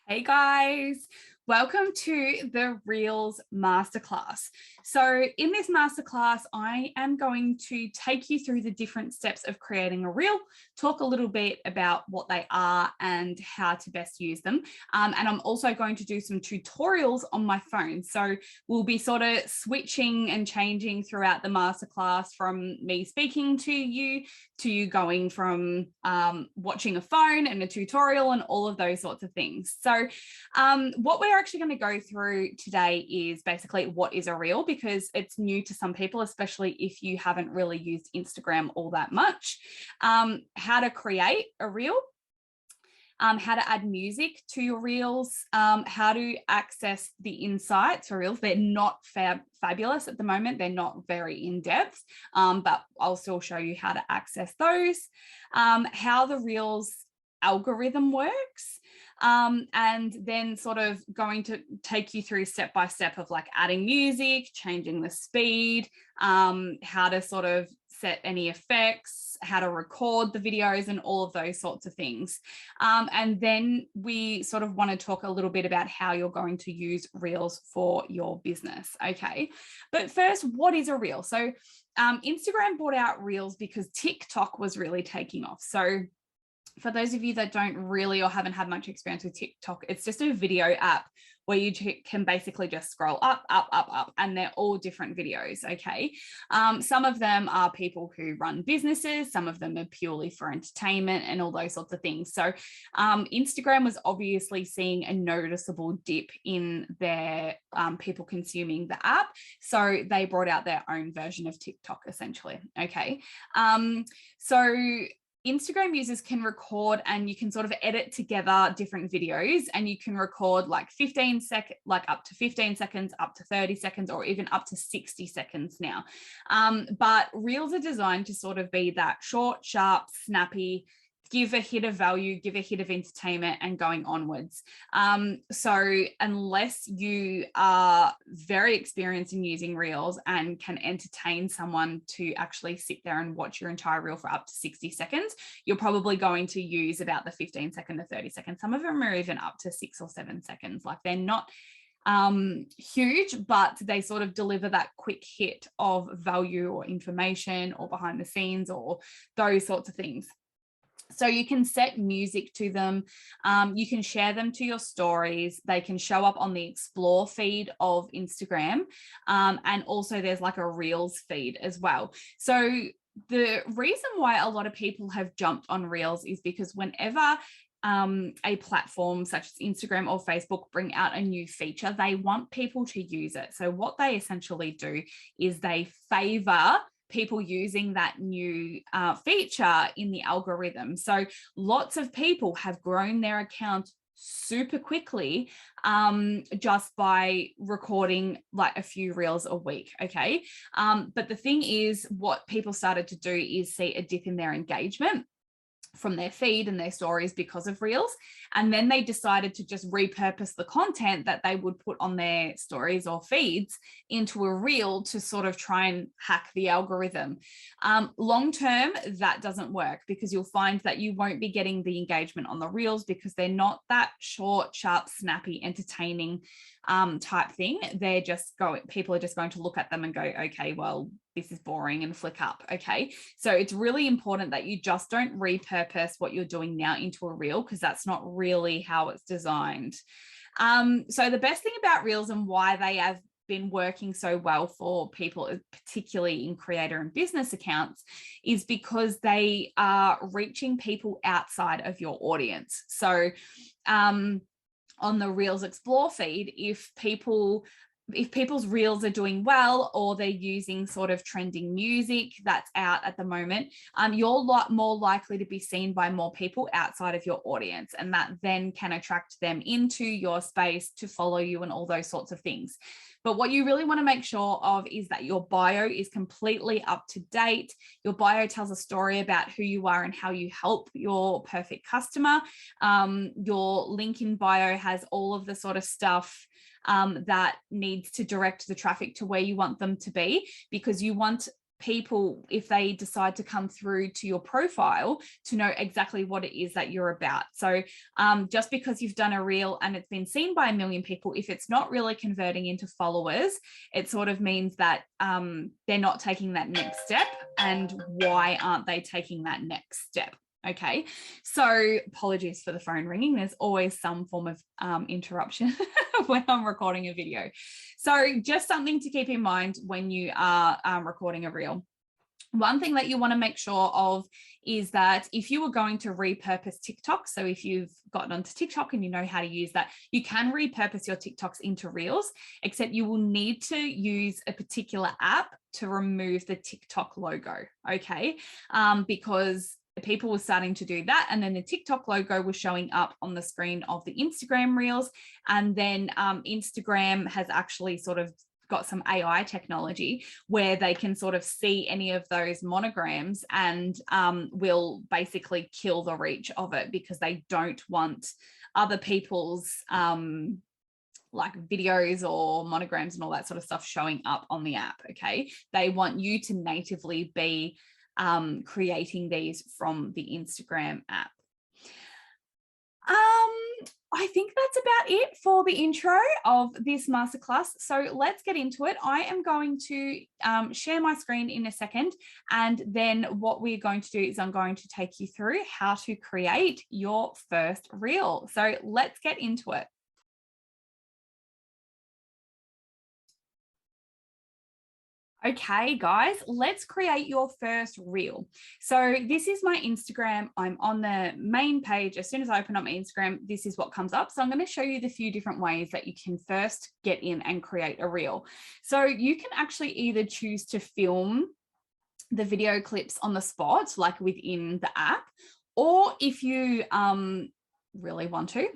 Hey guys, welcome to the Reels Masterclass. So in this masterclass, I am going to take you through the different steps of creating a reel, talk a little bit about what they are and how to best use them. And I'm also going to do some tutorials on my phone. So we'll be sort of switching and changing throughout the masterclass from me speaking to you going from watching a phone and a tutorial and all of those sorts of things. So what we're actually going to go through today is basically what is a reel, because it's new to some people, especially if you haven't really used Instagram all that much. How to create a reel, how to add music to your reels, how to access the insights for reels. They're not fabulous at the moment. They're not very in depth, but I'll still show you how to access those, how the reels algorithm works, and then sort of going to take you through step by step of like adding music, changing the speed, how to sort of set any effects, how to record the videos and all of those sorts of things. And then we sort of want to talk a little bit about how you're going to use reels for your business. Okay, but first, what is a reel? So Instagram brought out reels because TikTok was really taking off. So for those of you that don't really or haven't had much experience with TikTok, it's just a video app where you can basically just scroll up, and they're all different videos, okay? Some of them are people who run businesses, some of them are purely for entertainment and all those sorts of things. So Instagram was obviously seeing a noticeable dip in their people consuming the app. So they brought out their own version of TikTok, essentially, okay? So Instagram users can record and you can sort of edit together different videos, and you can record like 15 seconds, like up to 15 seconds, up to 30 seconds, or even up to 60 seconds now. But reels are designed to sort of be that short, sharp, snappy, give a hit of value, give a hit of entertainment, and going onwards. So unless you are very experienced in using reels and can entertain someone to actually sit there and watch your entire reel for up to 60 seconds, you're probably going to use about the 15 second to 30 seconds. Some of them are even up to 6 or 7 seconds. Like, they're not huge, but they sort of deliver that quick hit of value or information or behind the scenes or those sorts of things. So you can set music to them. You can share them to your stories. They can show up on the explore feed of Instagram. And also there's like a reels feed as well. So the reason why a lot of people have jumped on reels is because whenever a platform such as Instagram or Facebook bring out a new feature, they want people to use it. So what they essentially do is they favor people using that new feature in the algorithm. So lots of people have grown their account super quickly just by recording like a few reels a week, okay? But the thing is, what people started to do is see a dip in their engagement from their feed and their stories because of reels. And then they decided to just repurpose the content that they would put on their stories or feeds into a reel to sort of try and hack the algorithm. Long term, that doesn't work, because you'll find that you won't be getting the engagement on the reels because they're not that short, sharp, snappy, entertaining type thing. They're just people are just going to look at them and go, okay, well, this is boring, and flick up. Okay, so it's really important that you just don't repurpose what you're doing now into a reel, because that's not really how it's designed. So the best thing about reels and why they have been working so well for people, particularly in creator and business accounts, is because they are reaching people outside of your audience. So on the Reels Explore feed, if people's reels are doing well, or they're using sort of trending music that's out at the moment, you're a lot more likely to be seen by more people outside of your audience, and that then can attract them into your space to follow you and all those sorts of things. But what you really want to make sure of is that your bio is completely up to date. Your bio tells a story about who you are and how you help your perfect customer. Your link in bio has all of the sort of stuff that needs to direct the traffic to where you want them to be, because you want people, if they decide to come through to your profile, to know exactly what it is that you're about. So just because you've done a reel and it's been seen by 1 million people, if it's not really converting into followers, it sort of means that they're not taking that next step. And why aren't they taking that next step? Okay, so apologies for the phone ringing. There's always some form of interruption when I'm recording a video. So just something to keep in mind when you are recording a reel. One thing that you want to make sure of is that if you were going to repurpose TikTok, so if you've gotten onto TikTok and you know how to use that, you can repurpose your TikToks into Reels, except you will need to use a particular app to remove the TikTok logo, okay? Because people were starting to do that, and then the TikTok logo was showing up on the screen of the Instagram Reels, and then Instagram has actually sort of got some AI technology where they can sort of see any of those monograms and will basically kill the reach of it, because they don't want other people's like videos or monograms and all that sort of stuff showing up on the app. Okay, they want you to natively be creating these from the Instagram app. I think that's about it for the intro of this masterclass. So let's get into it. I am going to share my screen in a second, and then what we're going to do is I'm going to take you through how to create your first reel. So let's get into it. Okay, guys, let's create your first reel. So this is my Instagram. I'm on the main page. As soon as I open up my Instagram, this is what comes up. So I'm going to show you the few different ways that you can first get in and create a reel. So you can actually either choose to film the video clips on the spot, like within the app, or if you really want to,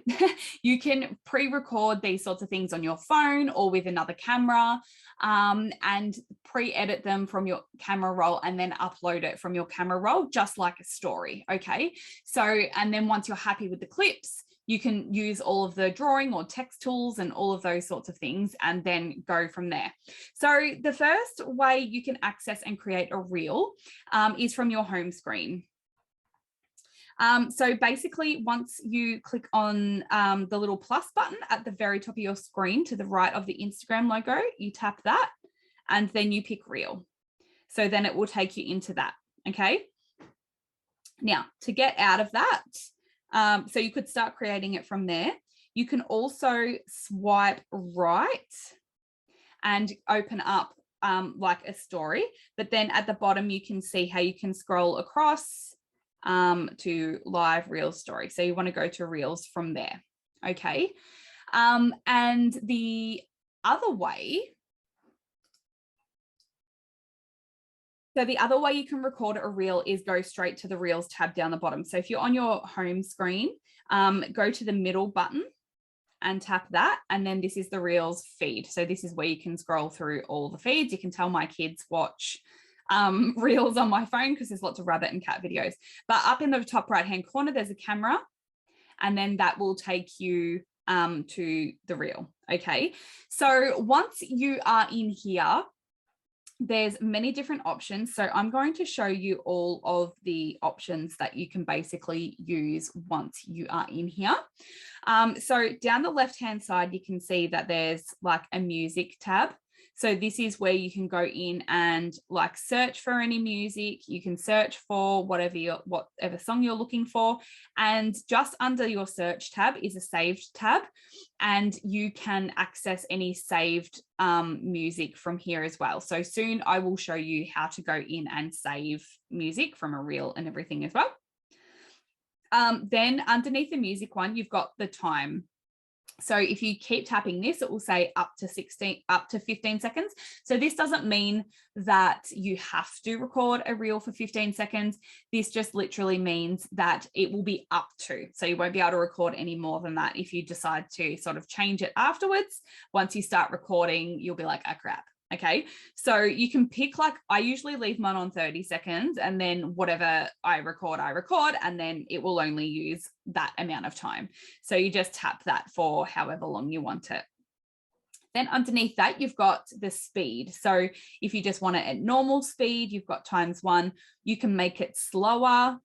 you can pre-record these sorts of things on your phone or with another camera, and pre-edit them from your camera roll and then upload it from your camera roll, just like a story. Okay, so and then once you're happy with the clips, you can use all of the drawing or text tools and all of those sorts of things, and then go from there. So the first way you can access and create a reel is from your home screen. So basically, once you click on the little plus button at the very top of your screen to the right of the Instagram logo, you tap that and then you pick reel. So then it will take you into that. Okay. Now to get out of that, so you could start creating it from there. You can also swipe right and open up like a story, but then at the bottom, you can see how you can scroll across to live reel story. So you want to go to reels from there. Okay. And the other way, you can record a reel is go straight to the reels tab down the bottom. So if you're on your home screen, go to the middle button and tap that. And then this is the reels feed. So this is where you can scroll through all the feeds. You can tell my kids watch reels on my phone because there's lots of rabbit and cat videos. But up in the top right hand corner, there's a camera, and then that will take you to the reel. Okay, so once you are in here, there's many different options. So I'm going to show you all of the options that you can basically use once you are in here. So down the left hand side, you can see that there's like a music tab. So this is where you can go in and like search for any music. You can search for whatever song you're looking for. And just under your search tab is a saved tab. And you can access any saved music from here as well. So soon I will show you how to go in and save music from a reel and everything as well. Then underneath the music one, you've got the time. So if you keep tapping this, it will say up to 15 seconds. So this doesn't mean that you have to record a reel for 15 seconds. This just literally means that it will be up to. So you won't be able to record any more than that. If you decide to sort of change it afterwards, once you start recording, you'll be like, oh crap. Okay, so you can pick, like I usually leave mine on 30 seconds, and then whatever I record, and then it will only use that amount of time. So you just tap that for however long you want it. Then underneath that, you've got the speed. So if you just want it at normal speed, you've got ×1. You can make it slower.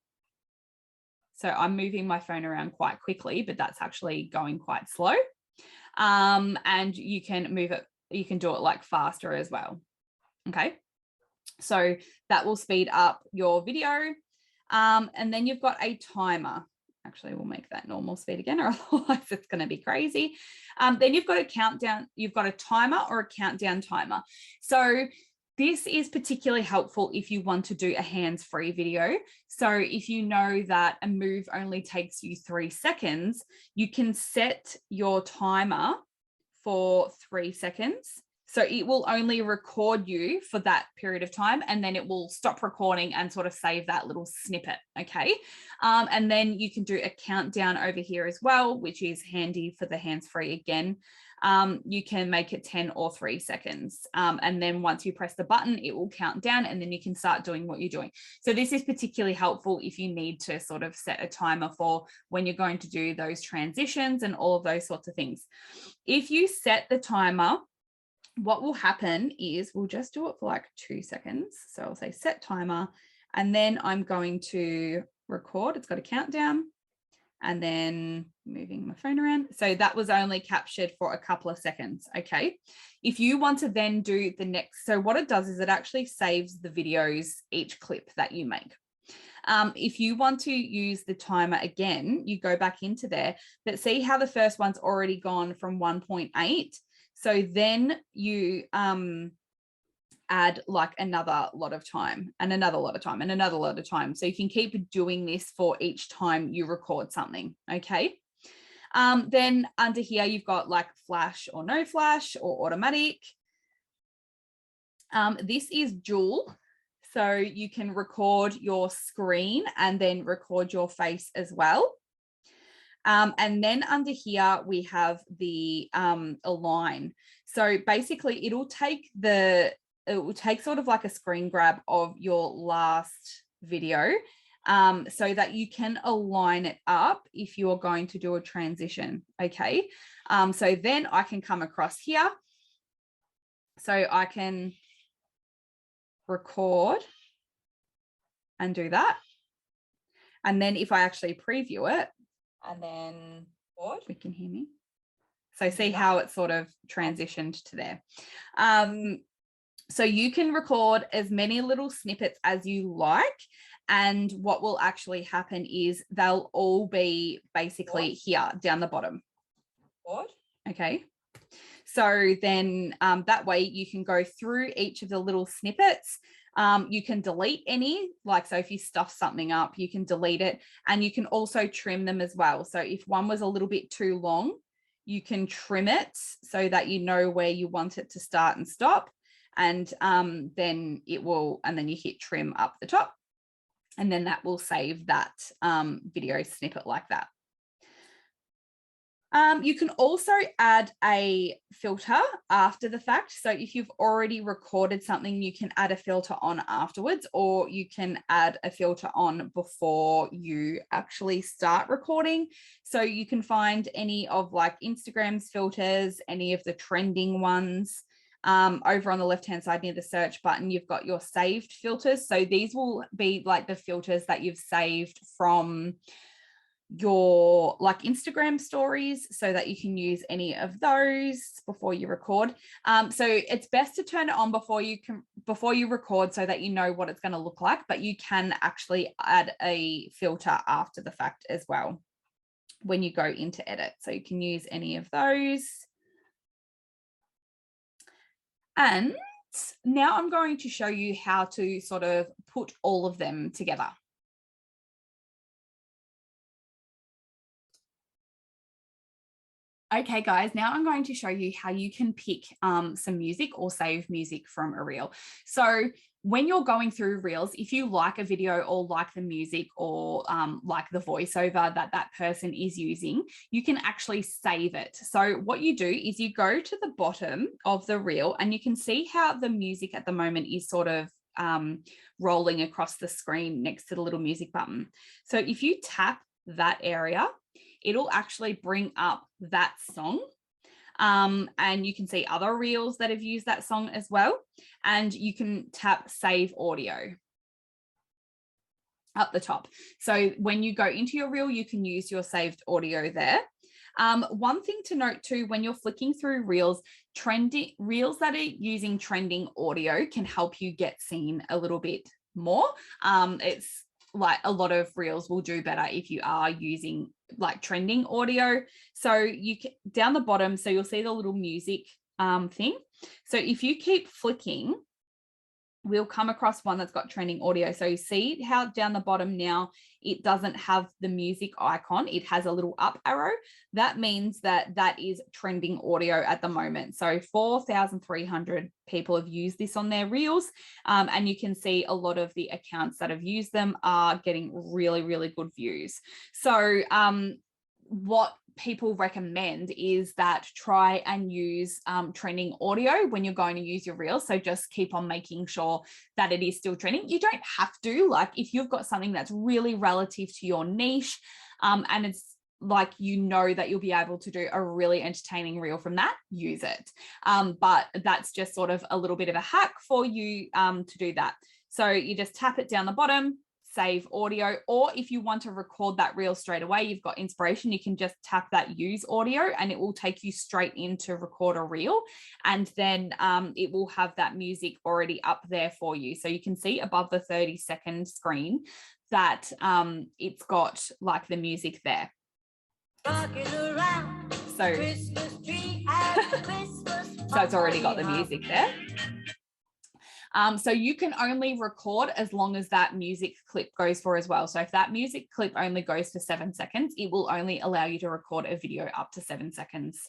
So I'm moving my phone around quite quickly, but that's actually going quite slow. And you can move it, you can do it like faster as well. Okay. So that will speed up your video. And then you've got a timer. Actually, we'll make that normal speed again, or otherwise it's going to be crazy. Then you've got a countdown. You've got a timer or a countdown timer. So this is particularly helpful if you want to do a hands-free video. So if you know that a move only takes you 3 seconds, you can set your timer for 3 seconds. So it will only record you for that period of time, and then it will stop recording and sort of save that little snippet, okay? And then you can do a countdown over here as well, which is handy for the hands-free again. You can make it 10 or 3 seconds. And then once you press the button, it will count down, and then you can start doing what you're doing. So this is particularly helpful if you need to sort of set a timer for when you're going to do those transitions and all of those sorts of things. If you set the timer, what will happen is we'll just do it for like 2 seconds. So I'll say set timer, and then I'm going to record. It's got a countdown, and then moving my phone around. So that was only captured for a couple of seconds. Okay. If you want to then do the next, so what it does is it actually saves the videos, each clip that you make. If you want to use the timer again, you go back into there, but see how the first one's already gone from 1.8. So then you add like another lot of time and another lot of time and another lot of time. So you can keep doing this for each time you record something, okay? Then under here, you've got like flash or no flash or automatic. This is dual. So you can record your screen and then record your face as well. And then under here, we have the align. So basically it will take sort of like a screen grab of your last video so that you can align it up if you're going to do a transition. Okay. So then I can come across here. So I can record and do that. And then if I actually preview it, and then we can hear me. So see how it's sort of transitioned to there. So you can record as many little snippets as you like. And what will actually happen is they'll all be basically here down the bottom. Okay. So then that way you can go through each of the little snippets. You can delete any, like, so if you stuff something up, you can delete it, and you can also trim them as well. So if one was a little bit too long, you can trim it so that you know where you want it to start and stop. And then it will, and then you hit trim up the top, and then that will save that video snippet like that. You can also add a filter after the fact. So if you've already recorded something, you can add a filter on afterwards, or you can add a filter on before you actually start recording. So you can find any of like Instagram's filters, any of the trending ones. Over on the left-hand side near the search button, you've got your saved filters. So these will be like the filters that you've saved from your like Instagram stories, so that you can use any of those before you record. So it's best to turn it on before you record, so that you know what it's going to look like, but you can actually add a filter after the fact as well when you go into edit. So you can use any of those. And now I'm going to show you how to sort of put all of them together. Okay, guys, now I'm going to show you how you can pick some music or save music from a reel. So when you're going through reels, if you like a video or like the music or like the voiceover that person is using, you can actually save it. So what you do is you go to the bottom of the reel, and you can see how the music at the moment is sort of rolling across the screen next to the little music button. So if you tap that area, it'll actually bring up that song. And you can see other reels that have used that song as well. And you can tap save audio up the top. So when you go into your reel, you can use your saved audio there. One thing to note too, when you're flicking through reels, reels that are using trending audio can help you get seen a little bit more. It's like a lot of reels will do better if you are using like trending audio. So you can, down the bottom, so you'll see the little music thing. So if you keep flicking, we'll come across one that's got trending audio. So you see how down the bottom now, it doesn't have the music icon. It has a little up arrow. That means that that is trending audio at the moment. So 4,300 people have used this on their reels. And you can see a lot of the accounts that have used them are getting really, really good views. So what people recommend is that try and use trending audio when you're going to use your reels. So just keep on making sure that it is still trending. You don't have to, like if you've got something that's really relative to your niche and it's like, you know that you'll be able to do a really entertaining reel from that, use it. But that's just sort of a little bit of a hack for you to do that. So you just tap it down the bottom, save audio, or if you want to record that reel straight away, you've got inspiration, you can just tap that use audio and it will take you straight into record a reel. And then it will have that music already up there for you. So you can see above the 30-second screen that it's got like the music there. So it's already got the music there. So you can only record as long as that music clip goes for as well. So if that music clip only goes for 7 seconds, it will only allow you to record a video up to 7 seconds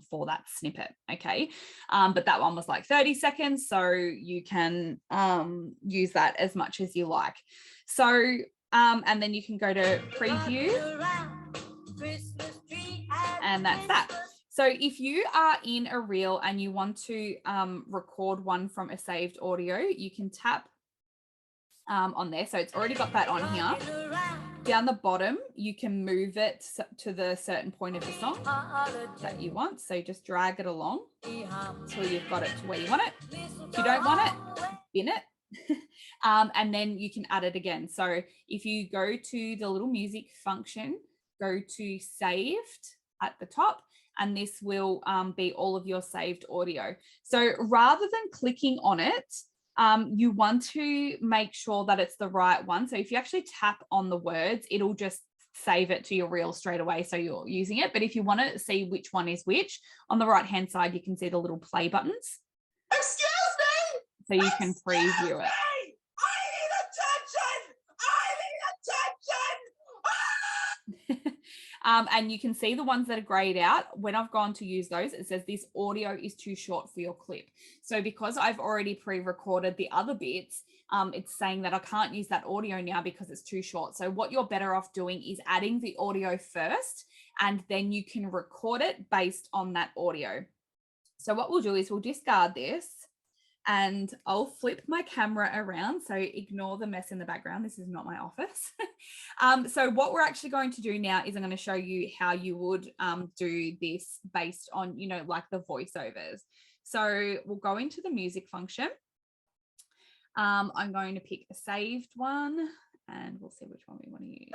for that snippet, okay? But that one was like 30 seconds, so you can use that as much as you like. So, and then you can go to preview, and that's that. So if you are in a reel and you want to record one from a saved audio, you can tap on there. So it's already got that on here. Down the bottom, you can move it to the certain point of the song that you want. So just drag it along until you've got it to where you want it. If you don't want it, bin it. And then you can add it again. So if you go to the little music function, go to saved at the top, and this will be all of your saved audio. So rather than clicking on it, you want to make sure that it's the right one. So if you actually tap on the words, it'll just save it to your reel straight away, so you're using it. But if you want to see which one is which, on the right hand side, you can see the little play buttons. Excuse me! So you can preview it. I need attention! And you can see the ones that are grayed out. When I've gone to use those, it says this audio is too short for your clip. So because I've already pre-recorded the other bits, it's saying that I can't use that audio now because it's too short. So what you're better off doing is adding the audio first, and then you can record it based on that audio. So what we'll do is we'll discard this, and I'll flip my camera around. So ignore the mess in the background. This is not my office. So what we're actually going to do now is I'm going to show you how you would do this based on, you know, like the voiceovers. So we'll go into the music function. I'm going to pick a saved one and we'll see which one we want to use.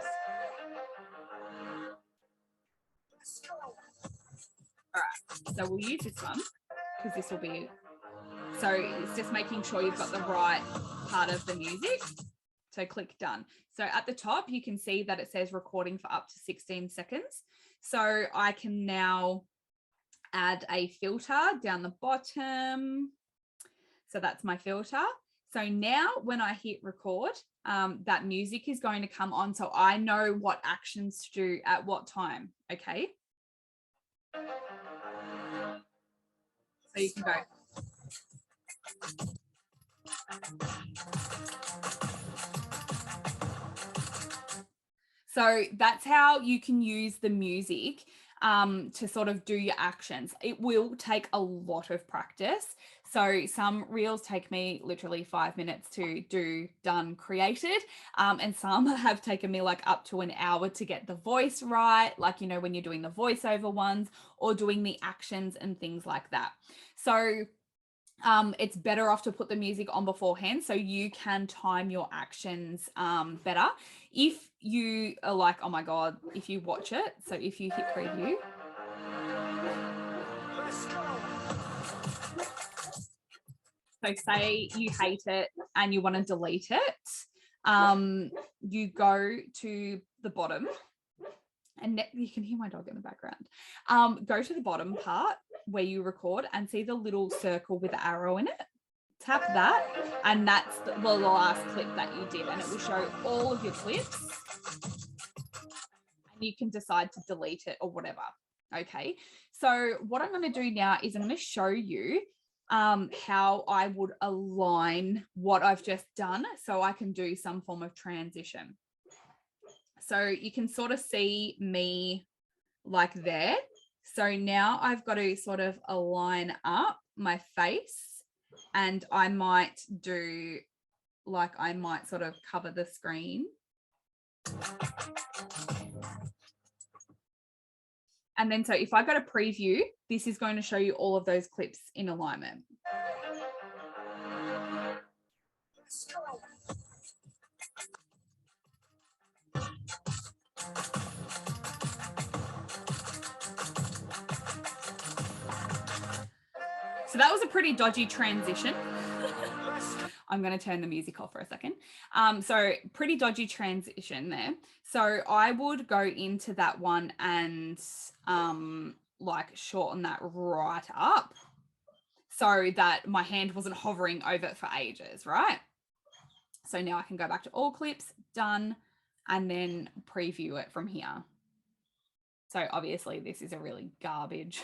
All right, so we'll use this one because this will be, so it's just making sure you've got the right part of the music. So click done. So at the top, you can see that it says recording for up to 16 seconds. So I can now add a filter down the bottom. So that's my filter. So now when I hit record, that music is going to come on. So I know what actions to do at what time. Okay. So you can go. So that's how you can use the music to sort of do your actions. It will take a lot of practice. So some reels take me literally 5 minutes to do, done, created. And some have taken me like up to an hour to get the voice right. Like, you know, when you're doing the voiceover ones or doing the actions and things like that. So it's better off to put the music on beforehand so you can time your actions better. If you are like, oh my God, if you watch it, so if you hit preview. Let's go. So say you hate it and you want to delete it, you go to the bottom, and you can hear my dog in the background. Go to the bottom part where you record and see the little circle with the arrow in it. Tap that, and that's the last clip that you did, and it will show all of your clips, and you can decide to delete it or whatever. Okay, so what I'm going to do now is I'm going to show you how I would align what I've just done so I can do some form of transition. So you can sort of see me like there. So now I've got to sort of align up my face, and I might do like, I might sort of cover the screen. And then so if I go to preview, this is going to show you all of those clips in alignment. So that was a pretty dodgy transition. I'm going to turn the music off for a second. So pretty dodgy transition there. So I would go into that one and like shorten that right up so that my hand wasn't hovering over it for ages, right? So now I can go back to all clips, done, and then preview it from here. So obviously this is a really garbage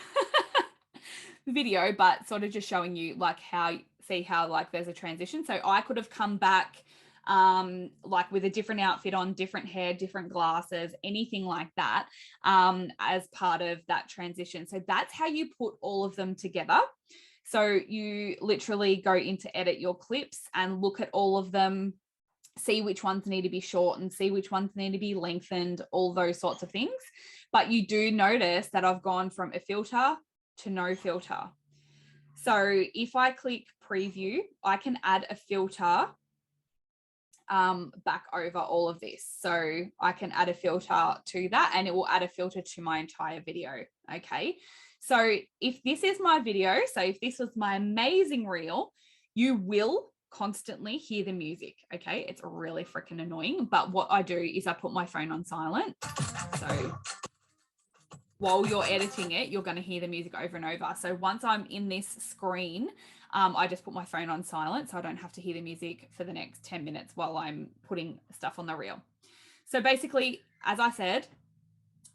video, but sort of just showing you like how, see how like there's a transition. So I could have come back like with a different outfit on, different hair, different glasses, anything like that as part of that transition. So that's how you put all of them together. So you literally go into edit your clips and look at all of them, see which ones need to be shortened, see which ones need to be lengthened, all those sorts of things. But you do notice that I've gone from a filter to no filter. So if I click preview, I can add a filter back over all of this. So I can add a filter to that, and it will add a filter to my entire video. Okay. So if this is my video, so if this was my amazing reel, you will constantly hear the music. Okay. It's really freaking annoying. But what I do is I put my phone on silent. So while you're editing it, you're going to hear the music over and over. So once I'm in this screen, I just put my phone on silent so I don't have to hear the music for the next 10 minutes while I'm putting stuff on the reel. So basically, as I said,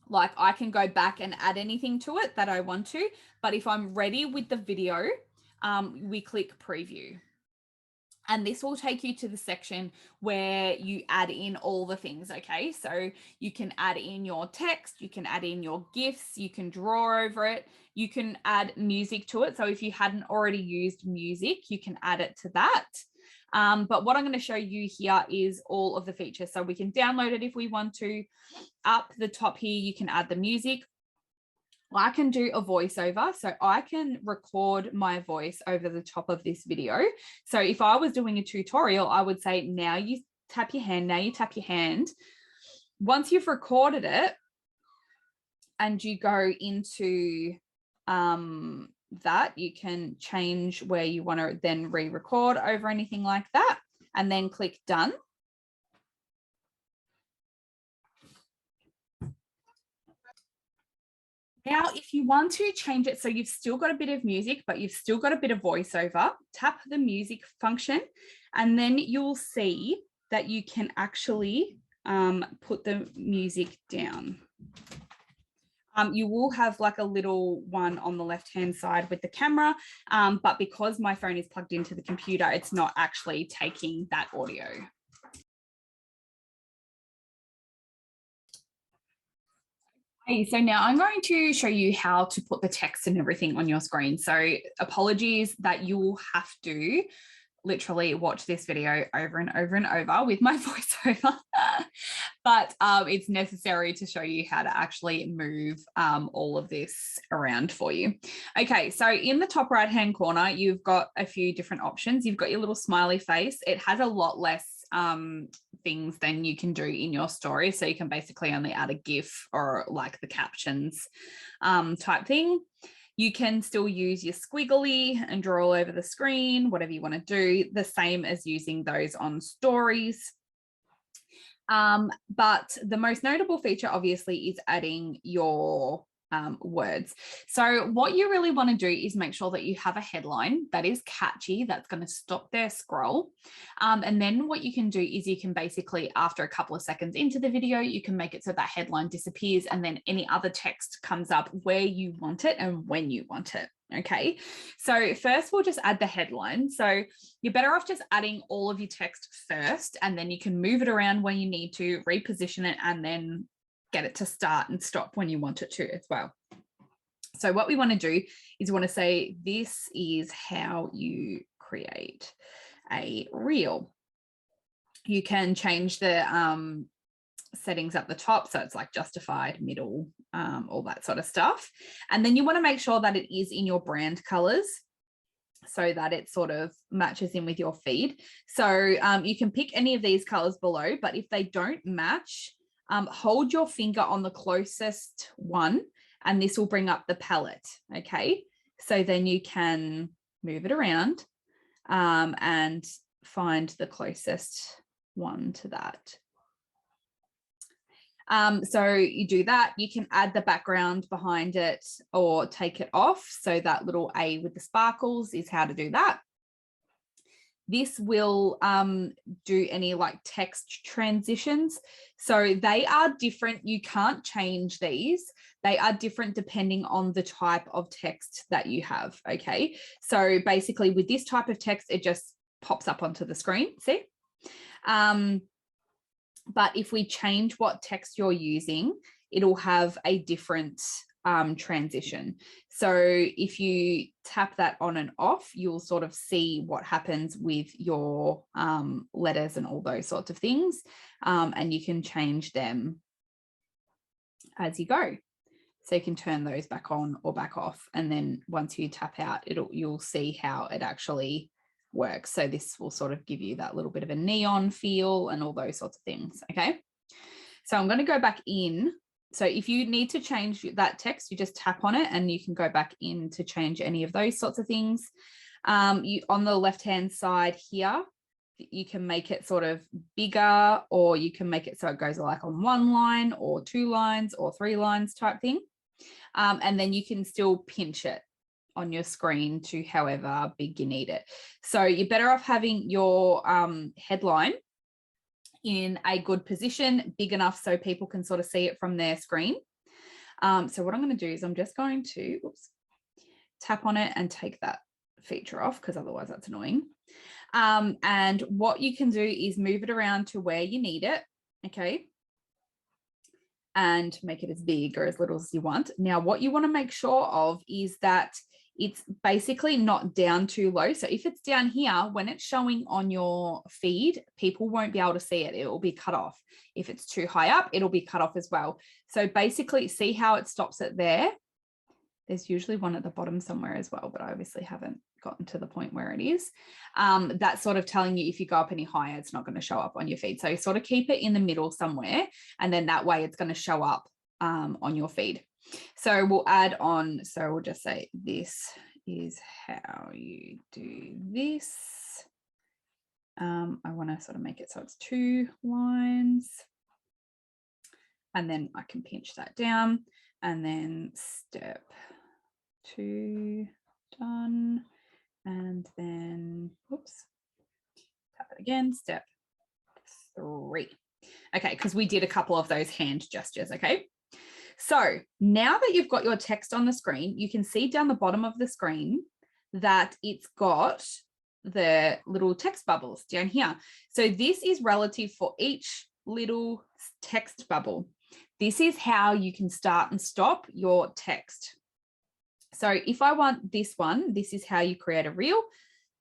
like I can go back and add anything to it that I want to, but if I'm ready with the video, we click preview. And this will take you to the section where you add in all the things, okay? So you can add in your text, you can add in your GIFs, you can draw over it, you can add music to it. So if you hadn't already used music, you can add it to that. But what I'm going to show you here is all of the features. So we can download it if we want to. Up the top here, you can add the music. I can do a voiceover, so I can record my voice over the top of this video. So if I was doing a tutorial, I would say, now you tap your hand, now you tap your hand. Once you've recorded it and you go into that, you can change where you want to then re-record over anything like that, and then click done. Now, if you want to change it so you've still got a bit of music, but you've still got a bit of voiceover, tap the music function, and then you'll see that you can actually put the music down. You will have like a little one on the left-hand side with the camera, but because my phone is plugged into the computer, it's not actually taking that audio. Okay, so now I'm going to show you how to put the text and everything on your screen. So apologies that you will have to literally watch this video over and over and over with my voiceover, but it's necessary to show you how to actually move all of this around for you. Okay, so in the top right hand corner, you've got a few different options. You've got your little smiley face. It has a lot less things than you can do in your story. So you can basically only add a GIF or like the captions type thing. You can still use your squiggly and draw all over the screen, whatever you want to do, the same as using those on stories. But the most notable feature obviously is adding your words. So what you really want to do is make sure that you have a headline that is catchy, that's going to stop their scroll. And then what you can do is you can basically, after a couple of seconds into the video, you can make it so that headline disappears and then any other text comes up where you want it and when you want it. Okay, so first we'll just add the headline. So you're better off just adding all of your text first, and then you can move it around when you need to, reposition it, and then get it to start and stop when you want it to as well. So what we want to do is we want to say, this is how you create a reel. You can change the settings at the top, so it's like justified, middle, all that sort of stuff. And then you want to make sure that it is in your brand colors so that it sort of matches in with your feed. So you can pick any of these colors below, but if they don't match, hold your finger on the closest one and this will bring up the palette. Okay, so then you can move it around and find the closest one to that. So you do that, you can add the background behind it or take it off. So that little A with the sparkles is how to do that. This will do any like text transitions. So they are different. You can't change these. They are different depending on the type of text that you have. Okay. So basically with this type of text, it just pops up onto the screen. See? But if we change what text you're using, it'll have a different transition. So if you tap that on and off, you'll sort of see what happens with your letters and all those sorts of things. And you can change them as you go. So you can turn those back on or back off. And then once you tap out, you'll see how it actually works. So this will sort of give you that little bit of a neon feel and all those sorts of things. Okay. So I'm going to go back in. So if you need to change that text, you just tap on it and you can go back in to change any of those sorts of things. You on the left-hand side here, you can make it sort of bigger, or you can make it so it goes like on one line or 2 lines or 3 lines type thing. And then you can still pinch it on your screen to however big you need it. So you're better off having your headline in a good position, big enough so people can sort of see it from their screen. So what I'm going to do is I'm just going to tap on it and take that feature off, because otherwise that's annoying. And what you can do is move it around to where you need it. Okay. And make it as big or as little as you want. Now, what you want to make sure of is that it's basically not down too low. So if it's down here, when it's showing on your feed, people won't be able to see it. It will be cut off. If it's too high up, it'll be cut off as well. So basically, see how it stops it there? There's usually one at the bottom somewhere as well, but I obviously haven't gotten to the point where it is. That's sort of telling you if you go up any higher, it's not going to show up on your feed. So sort of keep it in the middle somewhere, and then that way it's going to show up on your feed. So we'll add on, so we'll just say, this is how you do this. I want to sort of make it so it's 2 lines. And then I can pinch that down, and then step 2, done. And then, whoops, tap it again, step 3. Okay, because we did a couple of those hand gestures, okay? So now that you've got your text on the screen, you can see down the bottom of the screen that it's got the little text bubbles down here. So this is relative for each little text bubble. This is how you can start and stop your text. So if I want this one, this is how you create a reel.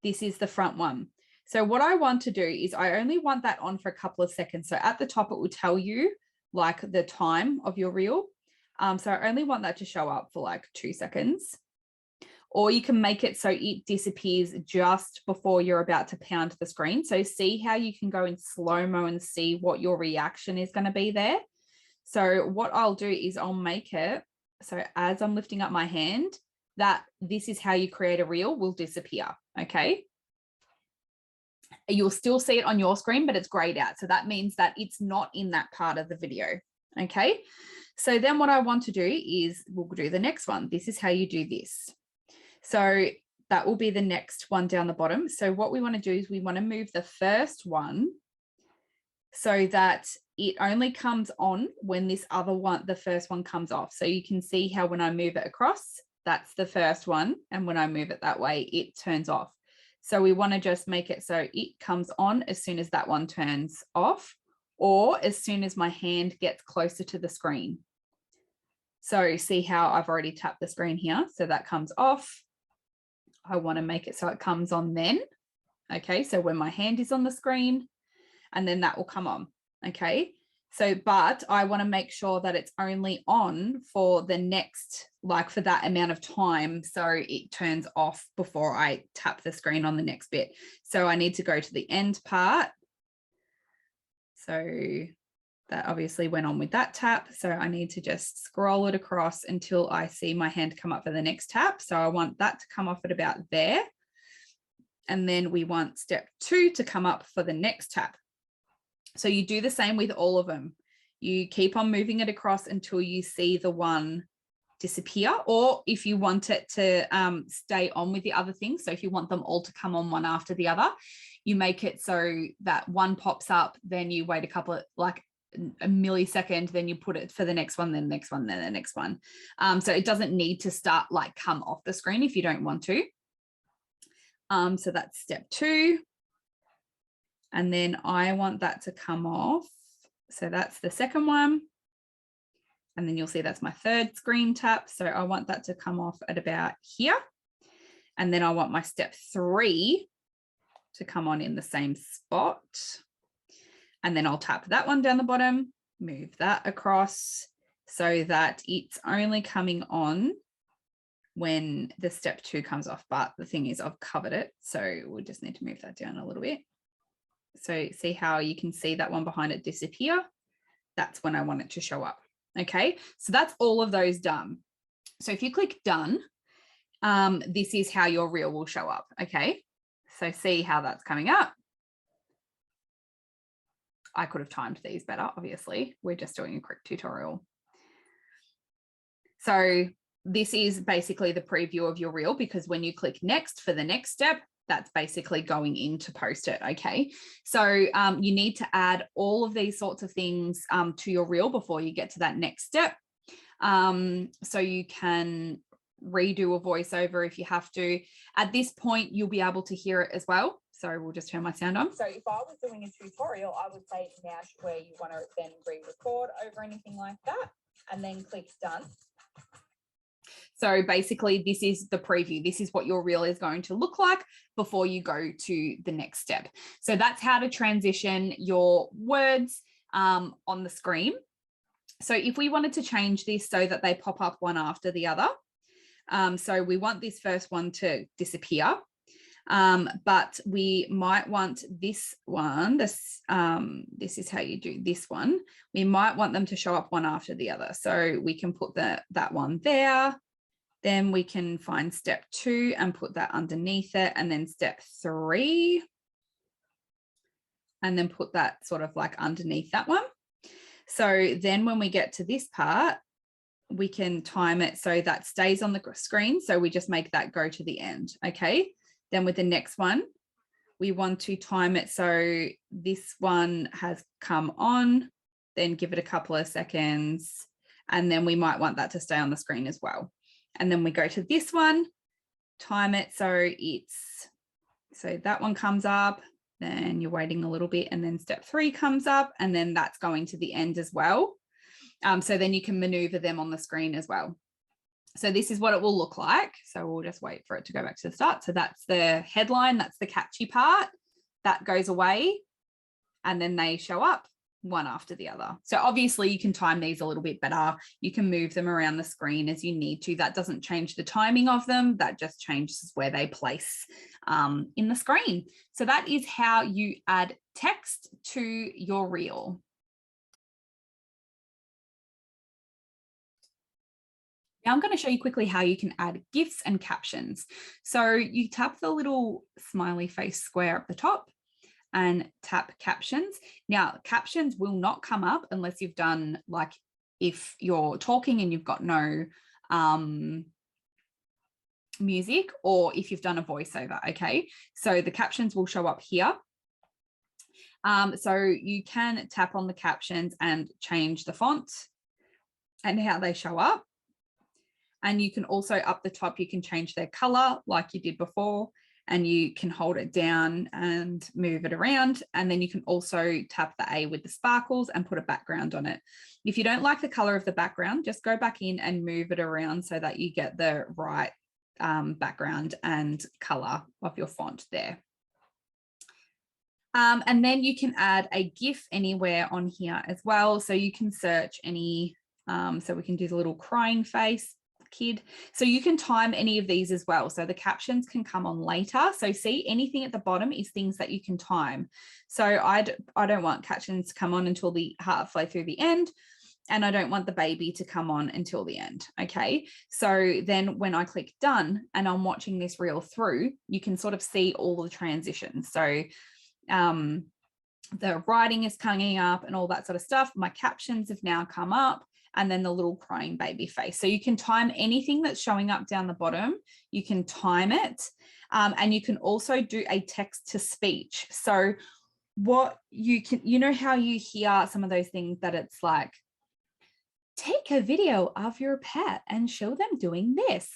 This is the front one. So what I want to do is I only want that on for a couple of seconds. So at the top, it will tell you like the time of your reel. So I only want that to show up for like 2 seconds. Or you can make it so it disappears just before you're about to pound the screen. So see how you can go in slow-mo and see what your reaction is going to be there. So what I'll do is I'll make it so as I'm lifting up my hand, that this is how you create a reel will disappear, okay? You'll still see it on your screen, but it's grayed out. So that means that it's not in that part of the video, okay? So then what I want to do is we'll do the next one. This is how you do this. So that will be the next one down the bottom. So what we want to do is we want to move the first one so that it only comes on when this other one, the first one comes off. So you can see how when I move it across, that's the first one. And when I move it that way, it turns off. So we want to just make it so it comes on as soon as that one turns off, or as soon as my hand gets closer to the screen. So see how I've already tapped the screen here. So that comes off. I want to make it so it comes on then. Okay, so when my hand is on the screen, and then that will come on. Okay, so but I want to make sure that it's only on for the next, like for that amount of time, so it turns off before I tap the screen on the next bit. So I need to go to the end part. So that obviously went on with that tap. So I need to just scroll it across until I see my hand come up for the next tap. So I want that to come off at about there. And then we want step 2 to come up for the next tap. So you do the same with all of them. You keep on moving it across until you see the one disappear, or if you want it to stay on with the other things. So if you want them all to come on one after the other, you make it so that one pops up, then you wait a couple of like a millisecond, then you put it for the next one, then the next one, then the next one. So it doesn't need to start like come off the screen if you don't want to. So that's step 2. And then I want that to come off. So that's the second one. And then you'll see that's my third screen tap. So I want that to come off at about here. And then I want my step 3 to come on in the same spot. And then I'll tap that one down the bottom, move that across so that it's only coming on when the step 2 comes off. But the thing is I've covered it. So we'll just need to move that down a little bit. So see how you can see that one behind it disappear? That's when I want it to show up. Okay, so that's all of those done. So if you click done, this is how your reel will show up. Okay, so see how that's coming up. I could have timed these better, obviously. We're just doing a quick tutorial. So this is basically the preview of your reel, because when you click next for the next step, that's basically going in to post it. Okay, so you need to add all of these sorts of things to your reel before you get to that next step. So you can redo a voiceover if you have to. At this point, you'll be able to hear it as well. So we'll just turn my sound on. So if I was doing a tutorial, I would say now where you want to then re-record over anything like that, and then click done. So basically, this is the preview. This is what your reel is going to look like before you go to the next step. So that's how to transition your words on the screen. So if we wanted to change this so that they pop up one after the other, so we want this first one to disappear, but we might want this one, this is how you do this one. We might want them to show up one after the other. So we can put that one there. Then we can find step 2 and put that underneath it, and then step 3, and then put that sort of like underneath that one. So then when we get to this part, we can time it so that stays on the screen. So we just make that go to the end. Okay. Then with the next one, we want to time it so this one has come on, then give it a couple of seconds, and then we might want that to stay on the screen as well. And then we go to this one, time it so that one comes up, then you're waiting a little bit, and then step 3 comes up, and then that's going to the end as well. So then you can maneuver them on the screen as well. So this is what it will look like. So we'll just wait for it to go back to the start. So that's the headline, that's the catchy part. That goes away, and then they show up one after the other. So obviously you can time these a little bit better. You can move them around the screen as you need to. That doesn't change the timing of them. That just changes where they place in the screen. So that is how you add text to your reel. Now I'm going to show you quickly how you can add GIFs and captions. So you tap the little smiley face square at the top and tap captions. Now, captions will not come up unless you've done, like, if you're talking and you've got no music, or if you've done a voiceover, okay? So the captions will show up here. So you can tap on the captions and change the font and how they show up. And you can also, up the top, you can change their color like you did before, and you can hold it down and move it around. And then you can also tap the A with the sparkles and put a background on it. If you don't like the color of the background, just go back in and move it around so that you get the right background and color of your font there. And then you can add a GIF anywhere on here as well. So you can search any, so we can do the little crying face kid. So you can time any of these as well. So the captions can come on later. So see, anything at the bottom is things that you can time. So I don't want captions to come on until the halfway through the end. And I don't want the baby to come on until the end. Okay. So then when I click done and I'm watching this reel through, you can sort of see all the transitions. So the writing is coming up and all that sort of stuff. My captions have now come up, and then the little crying baby face. So you can time anything that's showing up down the bottom. You can time it. And you can also do a text to speech. So what you can, you know how you hear some of those things that it's like, take a video of your pet and show them doing this.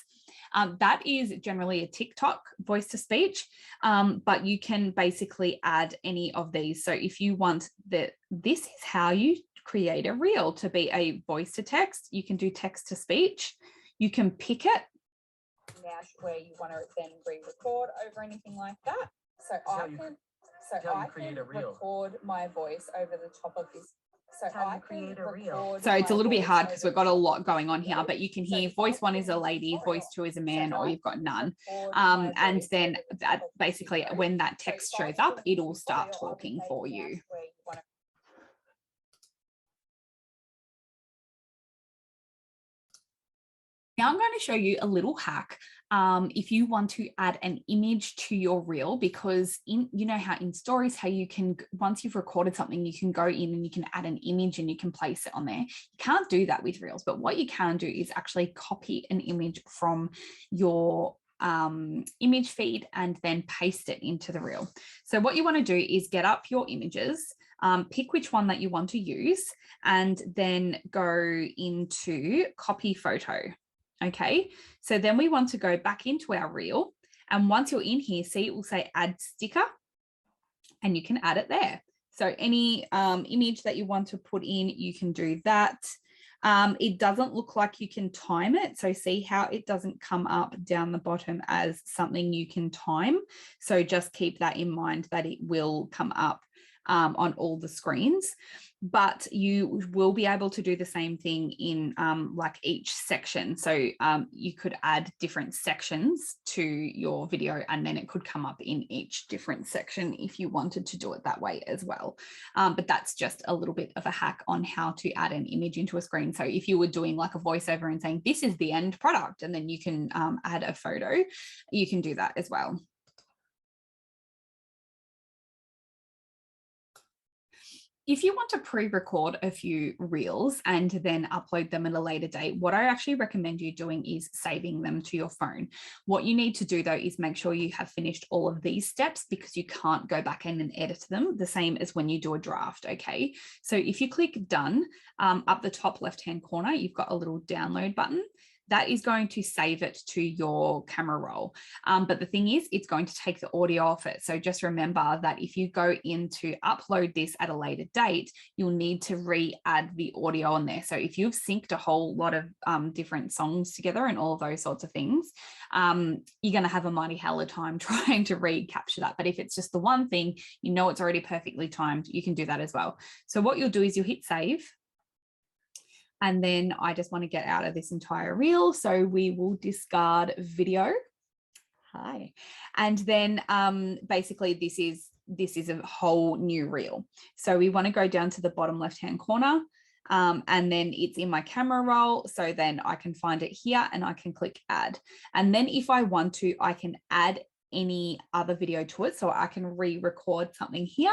That is generally a TikTok voice to speech, but you can basically add any of these. So if you want that, this is how you create a reel to be a voice to text, you can do text to speech. You can pick it where you want to then re-record over anything like that. So I can record my voice over the top of this. So I create a reel. So it's a little bit hard because we've got a lot going on here, but you can hear voice 1 is a lady, voice 2 is a man, or you've got none. And then that basically when that text shows up, it'll start talking for you. Now I'm going to show you a little hack if you want to add an image to your reel, because you know how in stories, how you can, once you've recorded something, you can go in and you can add an image and you can place it on there. You can't do that with reels, but what you can do is actually copy an image from your image feed and then paste it into the reel. So what you want to do is get up your images, pick which one that you want to use, and then go into copy photo. Okay, so then we want to go back into our reel, and once you're in here, see, it will say add sticker, and you can add it there. So any image that you want to put in, you can do that. It doesn't look like you can time it. So see how it doesn't come up down the bottom as something you can time. So just keep that in mind, that it will come up on all the screens, but you will be able to do the same thing in like each section. So you could add different sections to your video, and then it could come up in each different section if you wanted to do it that way as well. But that's just a little bit of a hack on how to add an image into a screen. So if you were doing like a voiceover and saying, this is the end product, and then you can add a photo, you can do that as well. If you want to pre-record a few reels and then upload them at a later date, what I actually recommend you doing is saving them to your phone. What you need to do though is make sure you have finished all of these steps, because you can't go back in and edit them, the same as when you do a draft, okay? So if you click done, up the top left-hand corner, you've got a little download button. that is going to save it to your camera roll. But the thing is, it's going to take the audio off it. So just remember that if you go in to upload this at a later date, you'll need to re-add the audio on there. So if you've synced a whole lot of different songs together and all of those sorts of things, you're going to have a mighty hell of time trying to recapture that. But if it's just the one thing, you know it's already perfectly timed, you can do that as well. So what you'll do is you'll hit save. And then I just want to get out of this entire reel. So we will discard video. Hi. And then basically this is a whole new reel. So we want to go down to the bottom left-hand corner. And then it's in my camera roll. So then I can find it here and I can click add. And then if I want to, I can add any other video to it. So I can re-record something here.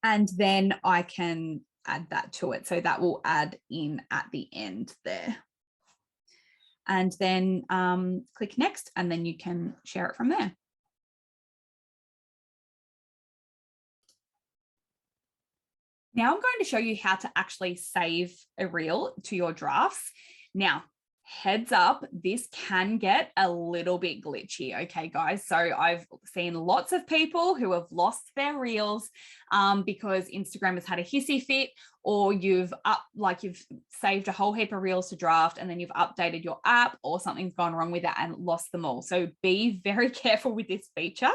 And then I can add that to it. So that will add in at the end there. And then click next, and then you can share it from there. Now I'm going to show you how to actually save a reel to your drafts. Now, heads up, this can get a little bit glitchy, okay, guys? So I've seen lots of people who have lost their reels because Instagram has had a hissy fit, or you've saved a whole heap of reels to draft and then you've updated your app or something's gone wrong with it and lost them all. So be very careful with this feature.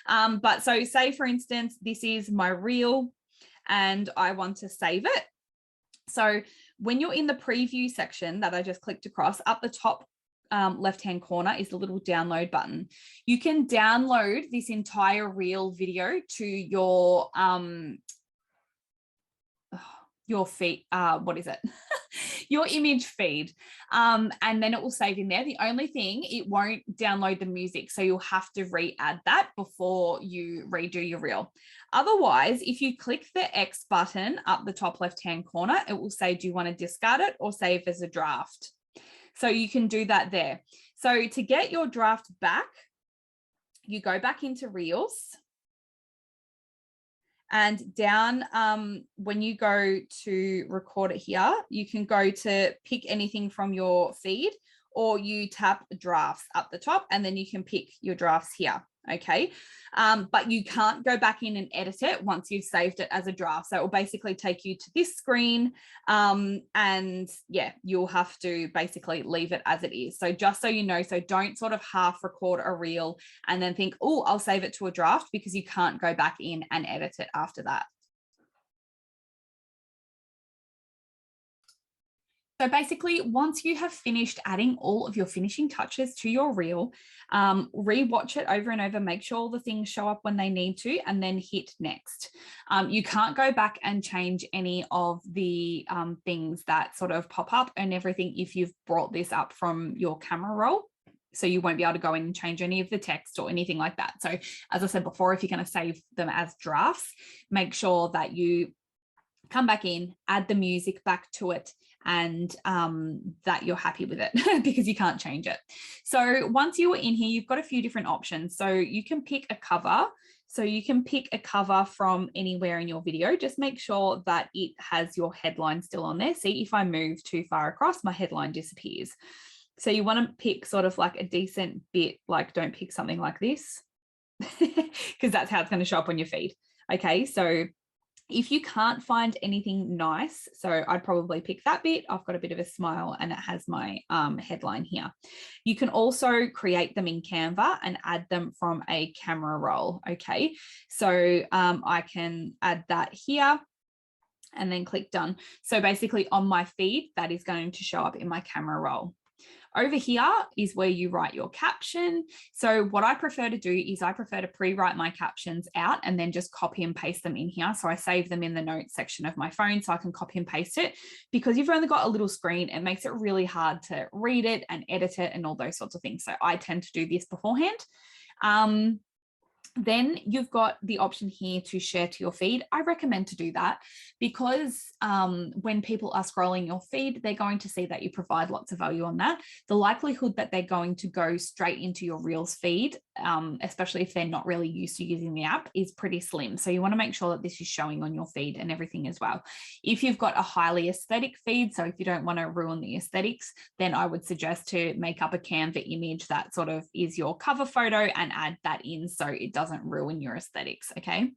But so say, for instance, this is my reel and I want to save it. So when you're in the preview section that I just clicked across, up the top left-hand corner is the little download button. You can download this entire reel video to your feed, what is it? Your image feed. And then it will save in there. The only thing, it won't download the music. So you'll have to re-add that before you redo your reel. Otherwise, if you click the X button up the top left-hand corner, it will say, do you want to discard it or save as a draft? So you can do that there. So to get your draft back, you go back into Reels. And down when you go to record it here, you can go to pick anything from your feed, or you tap drafts up the top and then you can pick your drafts here. Okay. But you can't go back in and edit it once you've saved it as a draft. So it will basically take you to this screen. And yeah, you'll have to basically leave it as it is. So just so you know, so don't sort of half record a reel and then think, oh, I'll save it to a draft, because you can't go back in and edit it after that. So basically, once you have finished adding all of your finishing touches to your reel, re-watch it over and over, make sure all the things show up when they need to, and then hit next. You can't go back and change any of the things that sort of pop up and everything if you've brought this up from your camera roll. So you won't be able to go in and change any of the text or anything like that. So as I said before, if you're going to save them as drafts, make sure that you come back in, add the music back to it, and that you're happy with it because you can't change it. So once you are in here, you've got a few different options. So you can pick a cover. So you can pick a cover from anywhere in your video. Just make sure that it has your headline still on there. See, if I move too far across, my headline disappears. So you want to pick sort of like a decent bit, like don't pick something like this because that's how it's going to show up on your feed. Okay, so if you can't find anything nice, so I'd probably pick that bit. I've got a bit of a smile and it has my headline here. You can also create them in Canva and add them from a camera roll. Okay, so I can add that here and then click done. So basically on my feed, that is going to show up in my camera roll. Over here is where you write your caption. So what I prefer to do is I prefer to pre-write my captions out and then just copy and paste them in here. So I save them in the notes section of my phone so I can copy and paste it, because you've only got a little screen. It makes it really hard to read it and edit it and all those sorts of things. So I tend to do this beforehand. Then you've got the option here to share to your feed. I recommend to do that because when people are scrolling your feed, they're going to see that you provide lots of value on that. The likelihood that they're going to go straight into your Reels feed, especially if they're not really used to using the app, is pretty slim. So you want to make sure that this is showing on your feed and everything as well. If you've got a highly aesthetic feed, so if you don't want to ruin the aesthetics, then I would suggest to make up a Canva image that sort of is your cover photo and add that in so it doesn't ruin your aesthetics. Okay.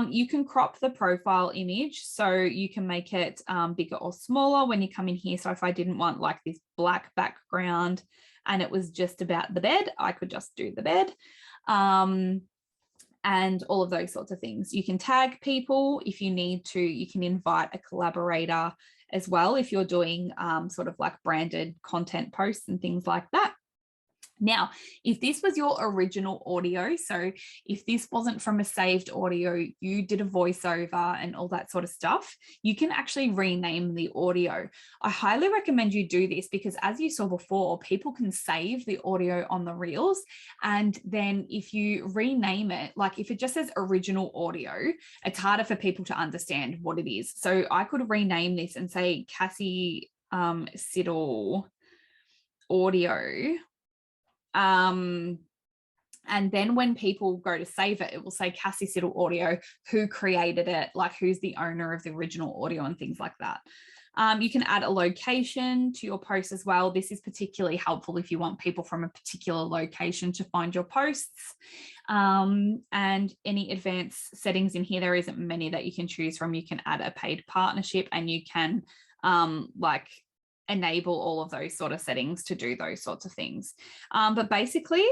You can crop the profile image, so you can make it bigger or smaller when you come in here. So if I didn't want like this black background and it was just about the bed, I could just do the bed. And all of those sorts of things. You can tag people if you need to. You can invite a collaborator as well if you're doing sort of like branded content posts and things like that. Now, if this was your original audio, so if this wasn't from a saved audio, you did a voiceover and all that sort of stuff, you can actually rename the audio. I highly recommend you do this because as you saw before, people can save the audio on the Reels. And then if you rename it, like if it just says original audio, it's harder for people to understand what it is. So I could rename this and say Cassie Siddle audio. And then when people go to save it, it will say Cassie Siddle audio, who created it, like who's the owner of the original audio and things like that. You can add a location to your post as well. This is particularly helpful if you want people from a particular location to find your posts. And any advanced settings in here, there isn't many that you can choose from. You can add a paid partnership and you can like enable all of those sort of settings to do those sorts of things. But basically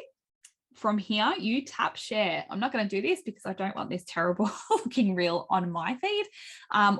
from here, you tap share. I'm not going to do this because I don't want this terrible looking reel on my feed.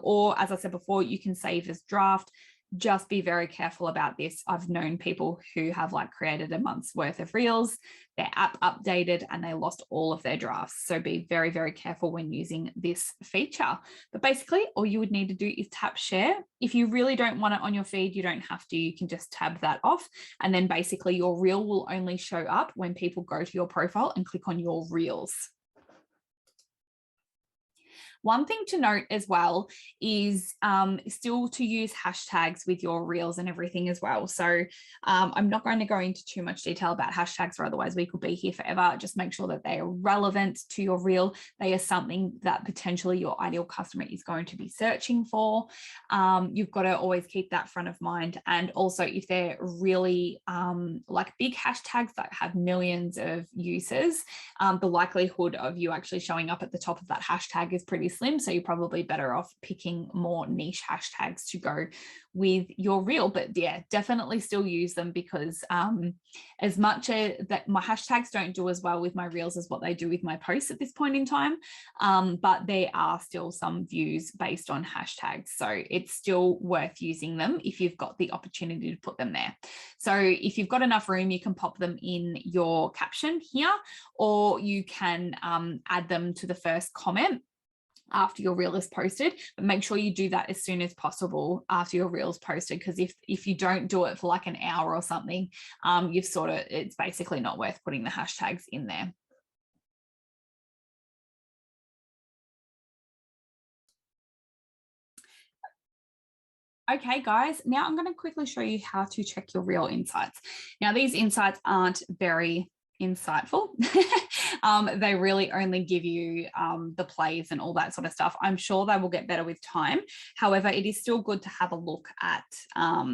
Or as I said before, you can save as draft. Just be very careful about this. I've known people who have like created a month's worth of reels, their app updated and they lost all of their drafts. So be very, very careful when using this feature. But basically all you would need to do is tap share. If you really don't want it on your feed, you don't have to, you can just tab that off. And then basically your reel will only show up when people go to your profile and click on your reels. One thing to note as well is still to use hashtags with your reels and everything as well. So I'm not going to go into too much detail about hashtags, or otherwise we could be here forever. Just make sure that they are relevant to your reel. They are something that potentially your ideal customer is going to be searching for. You've got to always keep that front of mind. And also if they're really like big hashtags that have millions of users, the likelihood of you actually showing up at the top of that hashtag is pretty slim. So you're probably better off picking more niche hashtags to go with your reel. But yeah, definitely still use them because as much as that my hashtags don't do as well with my reels as what they do with my posts at this point in time. But there are still some views based on hashtags. So it's still worth using them if you've got the opportunity to put them there. So if you've got enough room, you can pop them in your caption here, or you can add them to the first comment after your reel is posted, but make sure you do that as soon as possible after your reel is posted, because if you don't do it for like an hour or something, it's basically not worth putting the hashtags in there. Okay, guys, now I'm going to quickly show you how to check your reel insights. Now, these insights aren't very insightful. They really only give you the plays and all that sort of stuff. I'm sure they will get better with time. However, it is still good to have a look at